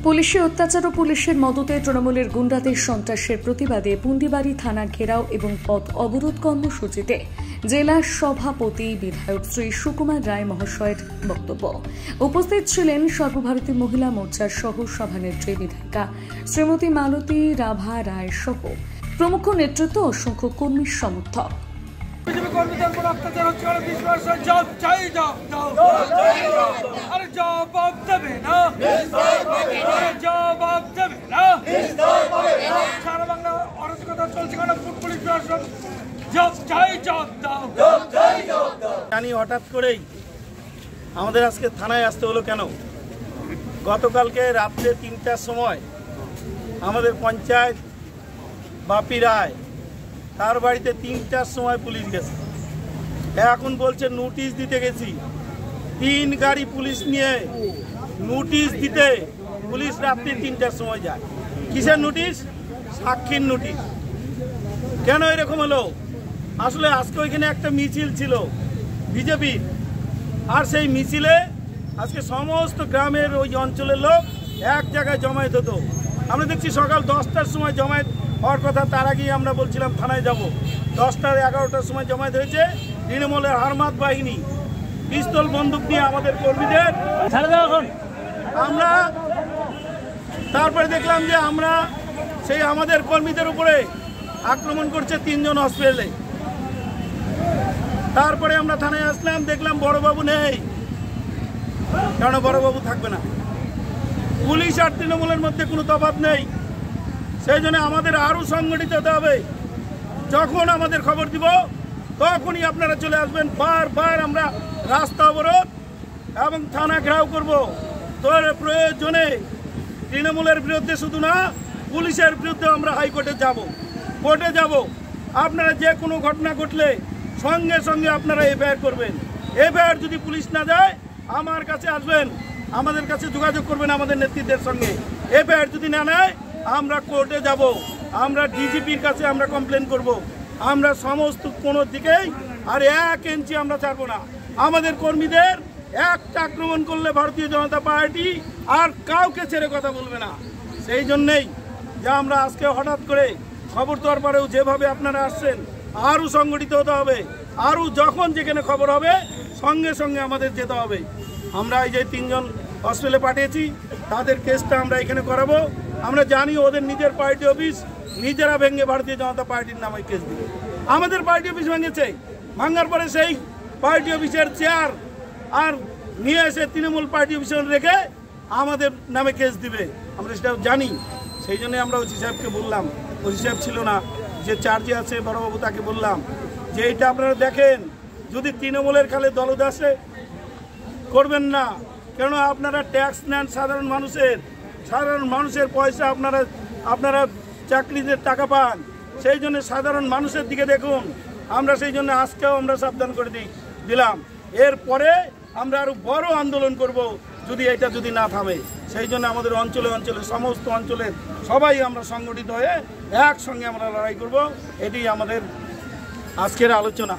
পুলিশি অত্যাচার ও পুলিশের মদতে তৃণমূলের গুন্ডাদের সন্ত্রাসের প্রতিবাদে পুন্ডিবাড়ি থানা ঘেরাও এবং পথ অবরোধ কর্মসূচিতে জেলা সভাপতি বিধায়ক শ্রী সুকুমার রায় মহাশয়ের বক্তব্য। উপস্থিত ছিলেন সর্বভারতীয় মহিলা মোর্চার সহ সভানেত্রী বিধায়িকা শ্রীমতী মালতী রাভা রায় সহ প্রমুখ নেতৃত্ব ও অসংখ্য কর্মী সমর্থক। জানি হঠাৎ করেই আমাদের আজকে থানায় আসতে হলো কেন? গতকালকে রাত্রে ৩টার সময় আমাদের পঞ্চায়েত বাপি রায় তার বাড়িতে ৩টার সময় পুলিশ গেছে। এখন বলছে নোটিশ দিতে গেছি। ৩ গাড়ি পুলিশ নিয়ে নোটিশ দিতে পুলিশ রাত্রি ৩টার সময় যায়। কিসের নোটিশ? সাক্ষীর নোটিশ। কেন এরকম হলো? আসলে আজকে ওইখানে একটা মিছিল ছিল বিজেপির, আর সেই মিছিলে আজকে সমস্ত গ্রামের ওই অঞ্চলের লোক এক জায়গায় জমায়েত হতো। আমরা দেখছি সকাল 10টার সময় জমায়েত হওয়ার কথা, তার আগেই আমরা বলছিলাম থানায় যাব। 10টা 11টার সময় জমায়েত হয়েছে। তৃণমূলের হারমাত বাহিনী পিস্তল বন্দুক নিয়ে আমাদের কর্মীদের আমরা তারপরে দেখলাম যে আমরা সেই আমাদের কর্মীদের উপরে আক্রমণ করছে 3 জন হসপিটালে। তারপরে আমরা থানায় আসলাম, দেখলাম বড়বাবু নেই, কারণ বড়বাবু থাকবে না। পুলিশ আর তৃণমূলের মধ্যে কোনো তফাৎ নেই। সেই জন্য আমাদের আরও সংগঠিত হতে হবে। যখন আমাদের খবর দিব তখনই আপনারা চলে আসবেন। বারবার আমরা রাস্তা অবরোধ এবং থানা ঘেরাও করব। তোর প্রয়োজনে তৃণমূলের বিরুদ্ধে শুধু না, পুলিশের বিরুদ্ধে আমরা হাইকোর্টে যাব, কোর্টে যাব। আপনারা যে কোনো ঘটনা ঘটলে সঙ্গে সঙ্গে আপনারা এফআইআর করবেন। এফআইআর যদি পুলিশ না যায় আমার কাছে আসবেন, আমাদের কাছে যোগাযোগ করবেন আমাদের নেতৃত্বের সঙ্গে। এফআইআর যদি না নেয় আমরা কোর্টে যাব, আমরা ডিজিপির কাছে আমরা কমপ্লেন করব। আমরা সমস্ত কোনো দিকেই আর 1 ইঞ্চি আমরা ছাড়বো না। আমাদের কর্মীদের একটা আক্রমণ করলে ভারতীয় জনতা পার্টি আর কাউকে ছেড়ে কথা বলবে না। সেই জন্যেই যে আমরা আজকে হঠাৎ করে খবর দেওয়ার পরেও যেভাবে আপনারা আসছেন, আরও সংগঠিত হতে হবে। আরও যখন যেখানে খবর হবে সঙ্গে সঙ্গে আমাদের যেতে হবে। আমরা এই যে 3 জন হসপিটালে পাঠিয়েছি, তাদের কেসটা আমরা এখানে করাবো। আমরা জানি ওদের নিজের পার্টি অফিস নিজেরা ভেঙে ভারতীয় জনতা পার্টির নামে কেস দিবে। আমাদের পার্টি অফিস ভেঙেছে, ভাঙার পরে সেই পার্টি অফিসের চেয়ার আর নিয়ে এসে তৃণমূল পার্টি অফিসে রেখে আমাদের নামে কেস দিবে, আমরা সেটা জানি। সেই জন্য আমরা ওসি সাহেবকে বললাম, ওসি সাহেব ছিল না, যে চার্জে আছে বড়বাবু, তাকে বললাম যে এইটা আপনারা দেখেন, যদি তৃণমূলের খালে দলদাসে করবেন না। কেন আপনারা ট্যাক্স নেন সাধারণ মানুষের পয়সা, আপনারা চাকরিদের টাকা পান। সেই জন্য সাধারণ মানুষের দিকে দেখুন। আমরা সেই জন্য আজকেও আমরা সাবধান করে দিলাম। এরপরে আমরা আরও বড় আন্দোলন করব যদি এটা যদি না থামে। সেই জন্য আমাদের অঞ্চলে সমস্ত অঞ্চলের সবাই আমরা সংগঠিত হয়ে একসঙ্গে আমরা লড়াই করব। এটি আমাদের আজকের আলোচনা।